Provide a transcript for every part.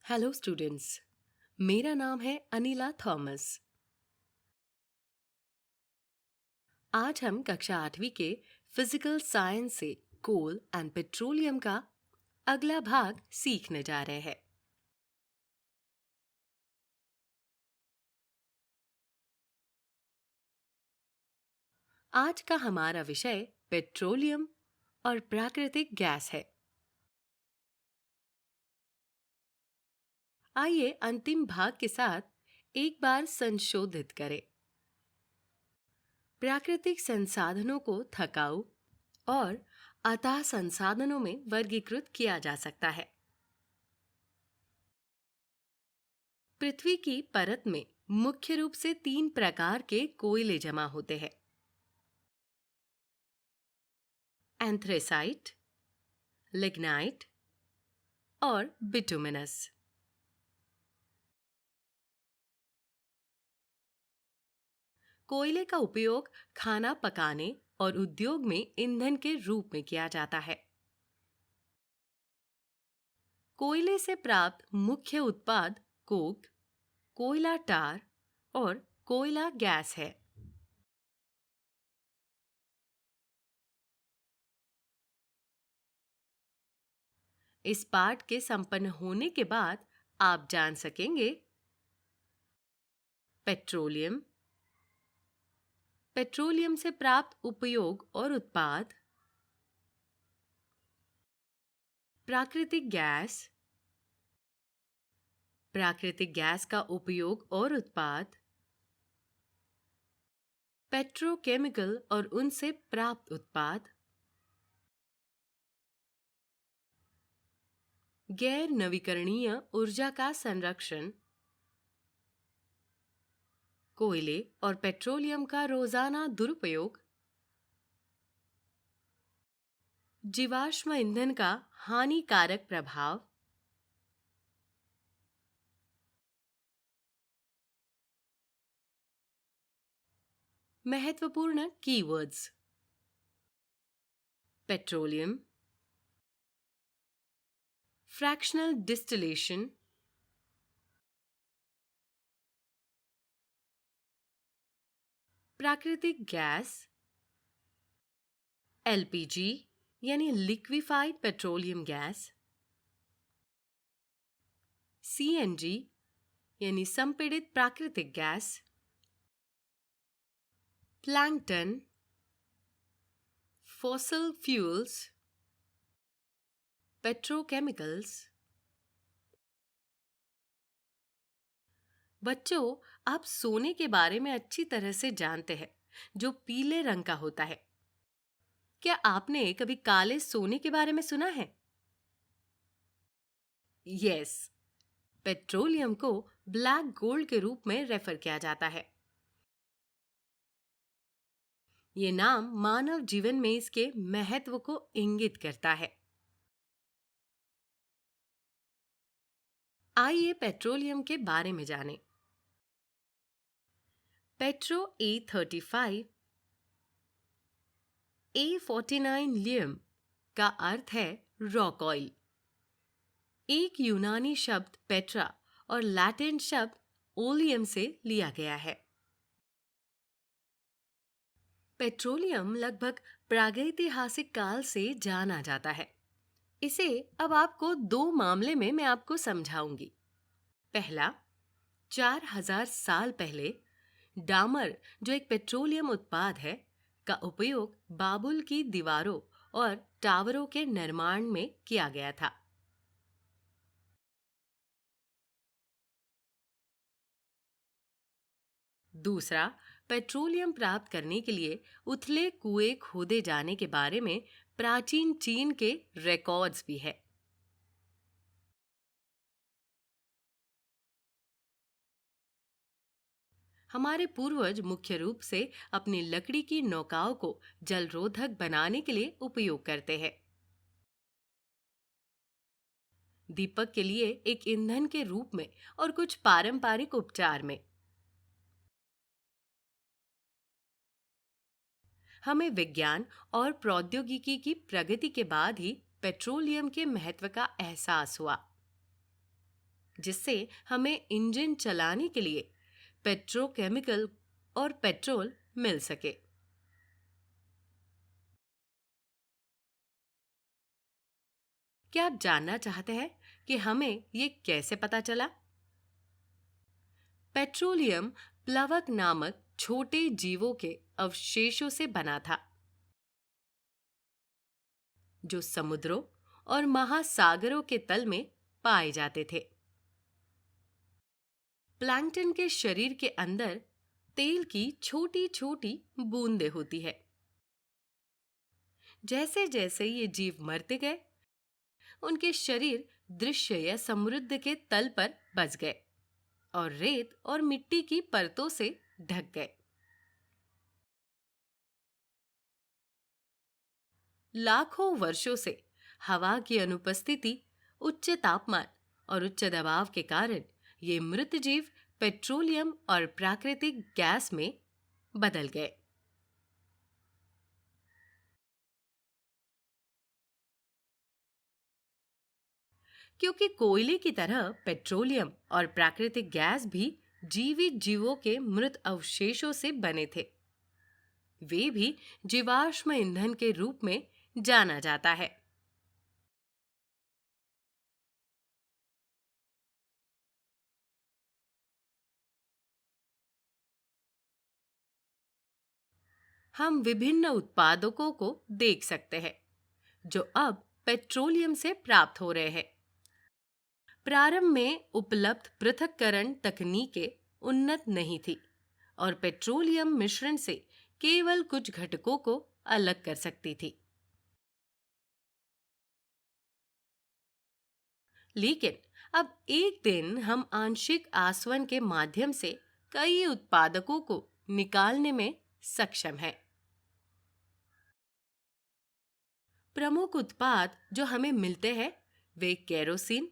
Hello students, मेरा नाम है अनिला थॉमस। आज हम कक्षा 8वीं के फिजिकल साइंस से कोल एंड पेट्रोलियम का अगला भाग सीखने जा रहे हैं। आज का हमारा विषय पेट्रोलियम और प्राकृतिक गैस है। आइए अंतिम भाग के साथ एक बार संशोधित करें। प्राकृतिक संसाधनों को थकाऊ और अतः संसाधनों में वर्गीकृत किया जा सकता है। पृथ्वी की परत में मुख्य रूप से 3 प्रकार के कोयले जमा होते हैं: एंथ्रेसाइट, लिग्नाइट और बिटुमिनस। कोयले का उपयोग खाना पकाने और उद्योग में ईंधन के रूप में किया जाता है। कोयले से प्राप्त मुख्य उत्पाद कोक, कोयला टार और कोयला गैस है। इस पाठ के संपन्न होने के बाद आप जान सकेंगे पेट्रोलियम, पेट्रोलियम से प्राप्त उपयोग और उत्पाद, प्राकृतिक गैस, प्राकृतिक गैस का उपयोग और उत्पाद, पेट्रोकेमिकल और उनसे प्राप्त उत्पाद, गैर नवीकरणीय ऊर्जा का संरक्षण, कोयले और पेट्रोलियम का रोजाना दुरुपयोग, जीवाश्म ईंधन का हानिकारक प्रभाव, महत्वपूर्ण कीवर्ड्स: पेट्रोलियम, फ्रैक्शनल डिस्टिलेशन, प्राकृतिक गैस, एलपीजी यानी लिक्विफाइड पेट्रोलियम गैस, सीएनजी यानी संपीड़ित प्राकृतिक gas, plankton, fossil fuels, petrochemicals. बच्चों, आप सोने के बारे में अच्छी तरह से जानते हैं, जो पीले रंग का होता है। क्या आपने कभी काले सोने के बारे में सुना है? यस, पेट्रोलियम को ब्लैक गोल्ड के रूप में रेफर किया जाता है। ये नाम मानव जीवन में इसके महत्व को इंगित करता है। आइए पेट्रोलियम के बारे में जानें। पेट्रो E35 A49 लियम का अर्थ है रॉक ऑयल। एक यूनानी शब्द पेट्रा और लैटिन शब्द ओलियम से लिया गया है। पेट्रोलियम लगभग प्रागैतिहासिक काल से जाना जाता है। इसे अब आपको 2 मामले में मैं आपको समझाऊंगी। पहला, 4000 साल पहले डामर, जो एक पेट्रोलियम उत्पाद है, का उपयोग बाबुल की दीवारों और टावरों के निर्माण में किया गया था। दूसरा, पेट्रोलियम प्राप्त करने के लिए उथले कुएं खोदे जाने के बारे में प्राचीन चीन के रिकॉर्ड्स भी है। हमारे पूर्वज मुख्य रूप से अपनी लकड़ी की नौकाओं को जलरोधक बनाने के लिए उपयोग करते हैं। दीपक के लिए एक ईंधन के रूप में और कुछ पारंपरिक उपचार में। हमें विज्ञान और प्रौद्योगिकी की प्रगति के बाद ही पेट्रोलियम के महत्व का एहसास हुआ। जिससे हमें इंजन चलाने के लिए पेट्रोकेमिकल और पेट्रोल मिल सके। क्या आप जानना चाहते हैं कि हमें ये कैसे पता चला? पेट्रोलियम प्लवक नामक छोटे जीवों के अवशेषों से बना था, जो समुद्रों और महासागरों के तल में पाए जाते थे। प्लैंकटन के शरीर के अंदर तेल की छोटी छोटी बूंदें होती है। जैसे जैसे ये जीव मरते गए, उनके शरीर दृश्य या समृद्ध के तल पर बस गए और रेत और मिट्टी की परतों से ढक गए। लाखों वर्षों से हवा की अनुपस्थिति, उच्च तापमान और उच्च दबाव के कारण ये मृत जीव पेट्रोलियम और प्राकृतिक गैस में बदल गए। क्योंकि कोयले की तरह पेट्रोलियम और प्राकृतिक गैस भी जीवित जीवों के मृत अवशेषों से बने थे, वे भी जीवाश्म ईंधन के रूप में जाना जाता है। हम विभिन्न उत्पादकों को देख सकते हैं जो अब पेट्रोलियम से प्राप्त हो रहे हैं। प्रारंभ में उपलब्ध पृथक्करण तकनीकें उन्नत नहीं थी और पेट्रोलियम मिश्रण से केवल कुछ घटकों को अलग कर सकती थी। लेकिन अब एक दिन हम आंशिक आसवन के माध्यम से कई उत्पादकों को निकालने में सक्षम हैं। प्रमुख उत्पाद जो हमें मिलते हैं वे केरोसिन,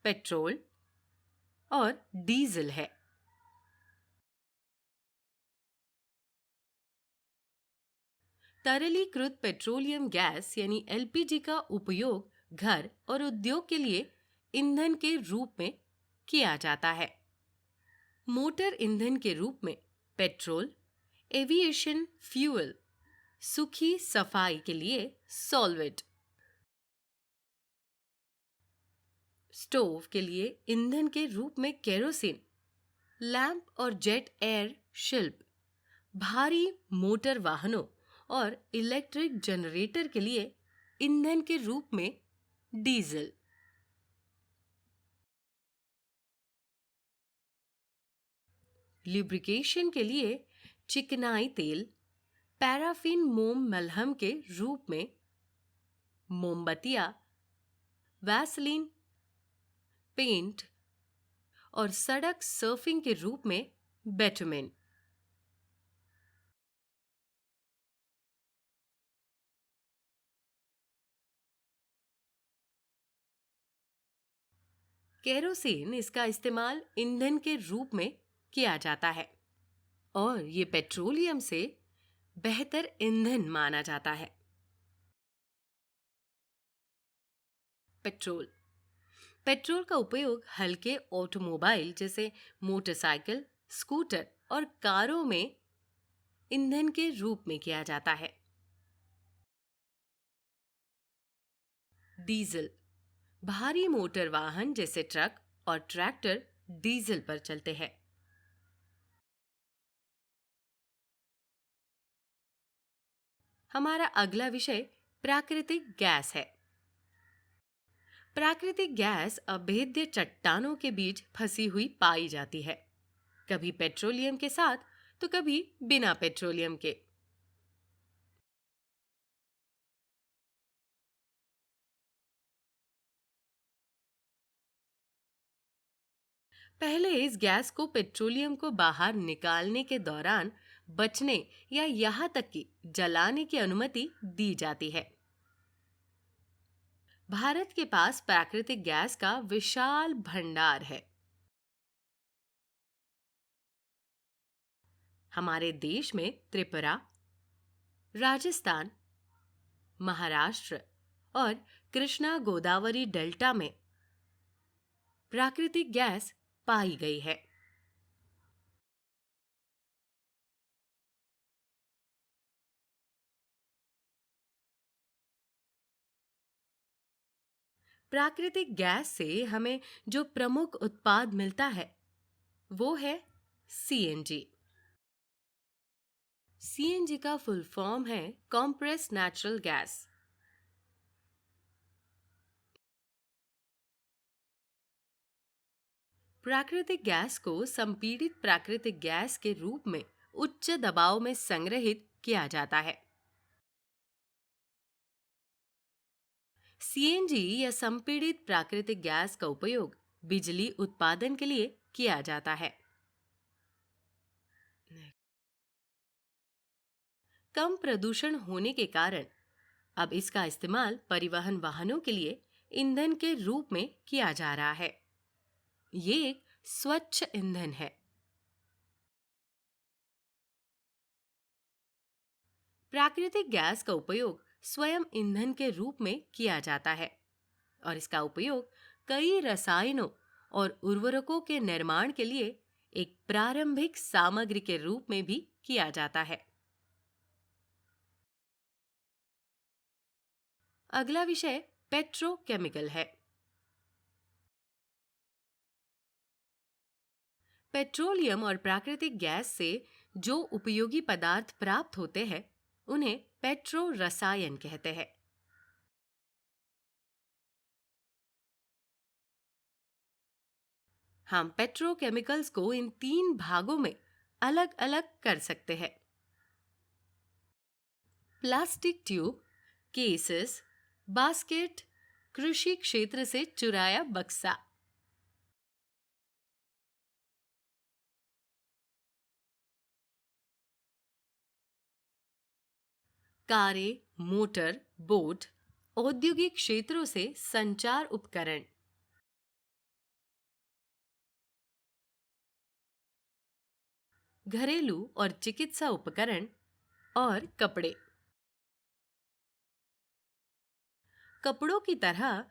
पेट्रोल और डीजल है। तरलीकृत पेट्रोलियम गैस यानी एलपीजी का उपयोग घर और उद्योग के लिए ईंधन के रूप में किया जाता है। मोटर ईंधन के रूप में पेट्रोल, एविएशन फ्यूल, सूखी सफाई के लिए सॉल्वेंट, स्टोव के लिए ईंधन के रूप में केरोसिन, लैंप और जेट एयर शिल्प, भारी मोटर वाहनों और इलेक्ट्रिक जनरेटर के लिए ईंधन के रूप में डीजल। लुब्रिकेशन के लिए चिकनाई तेल, पैराफिन मोम मलहम के रूप में मोमबत्तियां, वैसलीन, पेंट और सड़क सर्फिंग के रूप में बेटुमेन। केरोसिन इसका इस्तेमाल ईंधन के रूप में किया जाता है और ये पेट्रोलियम से बेहतर ईंधन माना जाता है। पेट्रोल पेट्रोल का उपयोग हल्के ऑटोमोबाइल जैसे मोटरसाइकिल, स्कूटर और कारों में ईंधन के रूप में किया जाता है। डीजल भारी मोटर वाहन जैसे ट्रक और ट्रैक्टर डीजल पर चलते हैं। हमारा अगला विषय प्राकृतिक गैस है। प्राकृतिक गैस अभेद्य चट्टानों के बीच फंसी हुई पाई जाती है, कभी पेट्रोलियम के साथ तो कभी बिना पेट्रोलियम के। पहले इस गैस को पेट्रोलियम को बाहर निकालने के दौरान बचने या यहाँ तक कि जलाने की अनुमति दी जाती है। भारत के पास प्राकृतिक गैस का विशाल भंडार है। हमारे देश में त्रिपुरा, राजस्थान, महाराष्ट्र और कृष्णा गोदावरी डेल्टा में प्राकृतिक गैस पाई गई है। प्राकृतिक गैस से हमें जो प्रमुख उत्पाद मिलता है वो है सीएनजी। सीएनजी का फुल फॉर्म है कॉम्प्रेस नेचुरल गैस। प्राकृतिक गैस को संपीड़ित प्राकृतिक गैस के रूप में उच्च दबाव में संग्रहित किया जाता है। सीएनजी या संपीड़ित प्राकृतिक गैस का उपयोग बिजली उत्पादन के लिए किया जाता है। कम प्रदूषण होने के कारण अब इसका इस्तेमाल परिवहन वाहनों के लिए ईंधन के रूप में किया जा रहा है। ये एक स्वच्छ ईंधन है। प्राकृतिक गैस का उपयोग स्वयं ईंधन के रूप में किया जाता है और इसका उपयोग कई रसायनों और उर्वरकों के निर्माण के लिए एक प्रारंभिक सामग्री के रूप में भी किया जाता है। अगला विषय पेट्रोकेमिकल है। पेट्रोलियम और प्राकृतिक गैस से जो उपयोगी पदार्थ प्राप्त होते हैं उन्हें पेट्रो रसायन कहते हैं। हम पेट्रोकेमिकल्स को इन तीन भागों में अलग अलग कर सकते हैं। प्लास्टिक ट्यूब, केसेस, बास्केट, कृषि क्षेत्र से चुराया बक्सा। कारें, मोटर, बोट, औद्योगिक क्षेत्रों से संचार उपकरण। घरेलू और चिकित्सा उपकरण और कपड़े। कपड़ों की तरह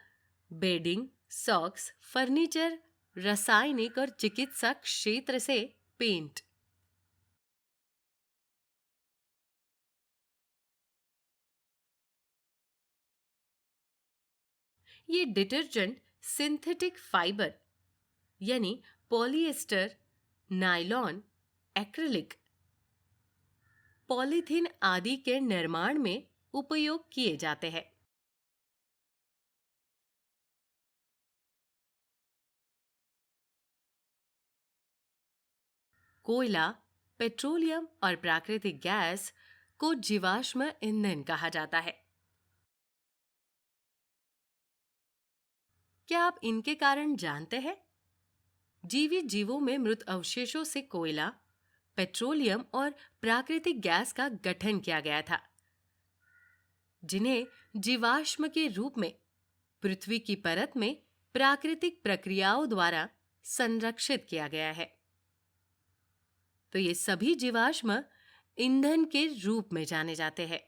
बेडिंग, सॉक्स, फर्नीचर, रासायनिक और चिकित्सा क्षेत्र से पेंट। ये डिटर्जेंट सिंथेटिक फाइबर यानी पॉलिएस्टर, नायलॉन, एक्रिलिक, पॉलीथीन आदि के निर्माण में उपयोग किए जाते हैं। कोयला, पेट्रोलियम और प्राकृतिक गैस को जीवाश्म ईंधन कहा जाता है। क्या आप इनके कारण जानते हैं? जीवित जीवों में मृत अवशेषों से कोयला, पेट्रोलियम और प्राकृतिक गैस का गठन किया गया था, जिन्हें जीवाश्म के रूप में पृथ्वी की परत में प्राकृतिक प्रक्रियाओं द्वारा संरक्षित किया गया है। तो ये सभी जीवाश्म ईंधन के रूप में जाने जाते हैं।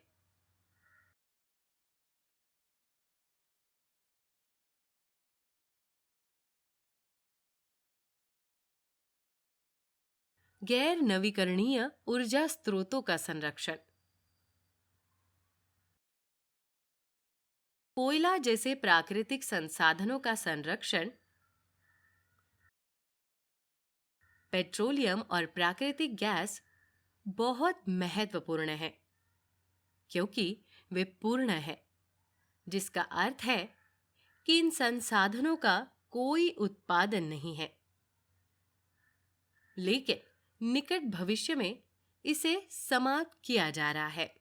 गैर नवीकरणीय ऊर्जा स्रोतों का संरक्षण। कोयला जैसे प्राकृतिक संसाधनों का संरक्षण पेट्रोलियम और प्राकृतिक गैस बहुत महत्वपूर्ण है क्योंकि वे पूर्ण है, जिसका अर्थ है कि इन संसाधनों का कोई उत्पादन नहीं है, लेकिन निकट भविष्य में इसे समाप्त किया जा रहा है।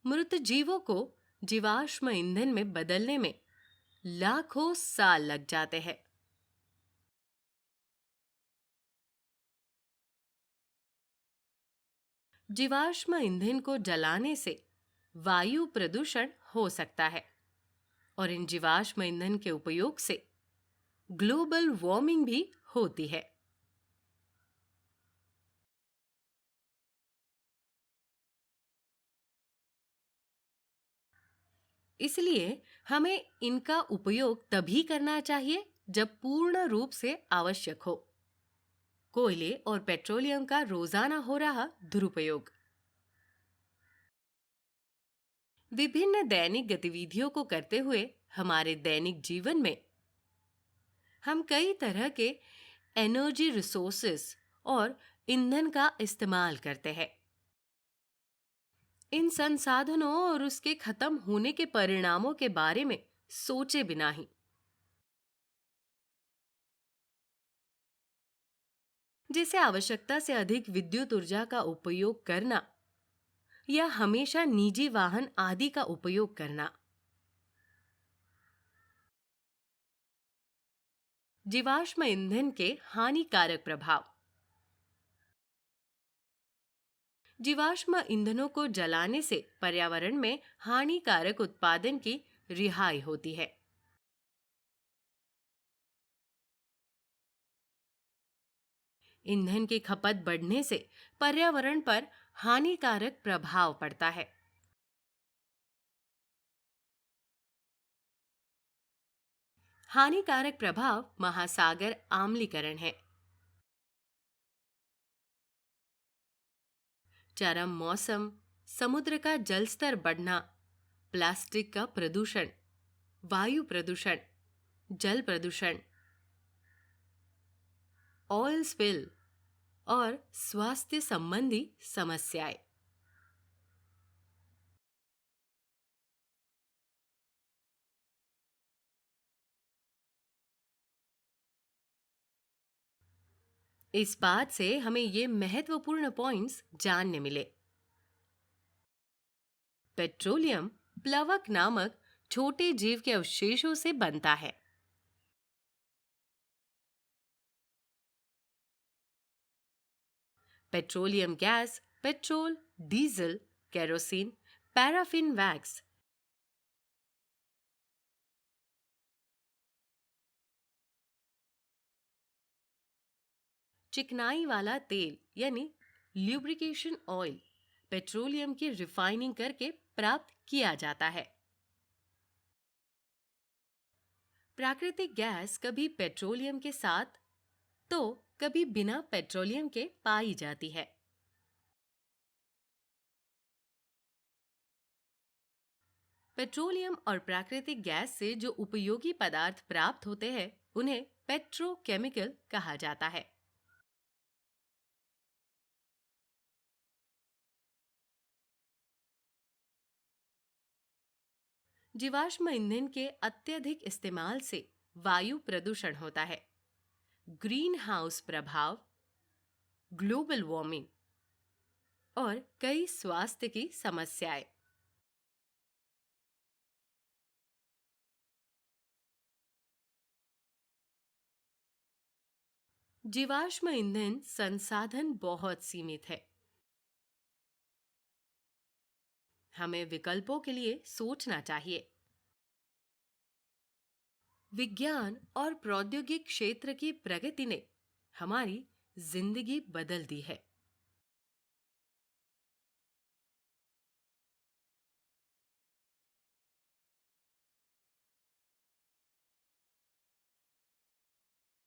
मृत जीवों को जीवाश्म ईंधन में बदलने में लाखों साल लग जाते हैं। जीवाश्म ईंधन को जलाने से वायु प्रदूषण हो सकता है और इन जीवाश्म ईंधन के उपयोग से ग्लोबल वार्मिंग भी होती है। इसलिए हमें इनका उपयोग तभी करना चाहिए जब पूर्ण रूप से आवश्यक हो। कोयले और पेट्रोलियम का रोजाना हो रहा दुरुपयोग। विभिन्न दैनिक गतिविधियों को करते हुए हमारे दैनिक जीवन में हम कई तरह के एनर्जी रिसोर्सेस और ईंधन का इस्तेमाल करते हैं। इन संसाधनों और उसके खत्म होने के परिणामों के बारे में सोचे बिना ही, जैसे आवश्यकता से अधिक विद्युत ऊर्जा का उपयोग करना या हमेशा निजी वाहन आदि का उपयोग करना। जीवाश्म ईंधन के हानिकारक प्रभाव। जीवाश्म ईंधनों को जलाने से पर्यावरण में हानिकारक उत्पादन की रिहाई होती है। ईंधन की खपत बढ़ने से पर्यावरण पर हानिकारक प्रभाव पड़ता है। हानिकारक प्रभाव महासागर आम्लीकरण है, चरम मौसम, समुद्र का जल स्तर बढ़ना, प्लास्टिक का प्रदूषण, वायु प्रदूषण, जल प्रदूषण, ऑयल स्पिल और स्वास्थ्य संबंधी समस्याएं। इस बात से हमें ये महत्वपूर्ण पॉइंट्स जानने मिले। पेट्रोलियम प्लवक नामक छोटे जीव के अवशेषों से बनता है। Petroleum gas petrol, diesel, kerosene, paraffin wax, चिकनाई वाला तेल यानी ल्यूब्रिकेशन ऑयल पेट्रोलियम की रिफाइनिंग करके प्राप्त किया जाता है। प्राकृतिक गैस कभी पेट्रोलियम के साथ तो कभी बिना पेट्रोलियम के पाई जाती है। पेट्रोलियम और प्राकृतिक गैस से जो उपयोगी पदार्थ प्राप्त होते हैं उन्हें पेट्रोकेमिकल कहा जाता है। जीवाश्म ईंधन के अत्यधिक इस्तेमाल से वायु प्रदूषण होता है, ग्रीन हाउस प्रभाव, ग्लोबल वार्मिंग और कई स्वास्थ्य की समस्याएं। जीवाश्म ईंधन संसाधन बहुत सीमित है। हमें विकल्पों के लिए सोचना चाहिए। विज्ञान और प्रौद्योगिक क्षेत्र की प्रगति ने हमारी जिंदगी बदल दी है।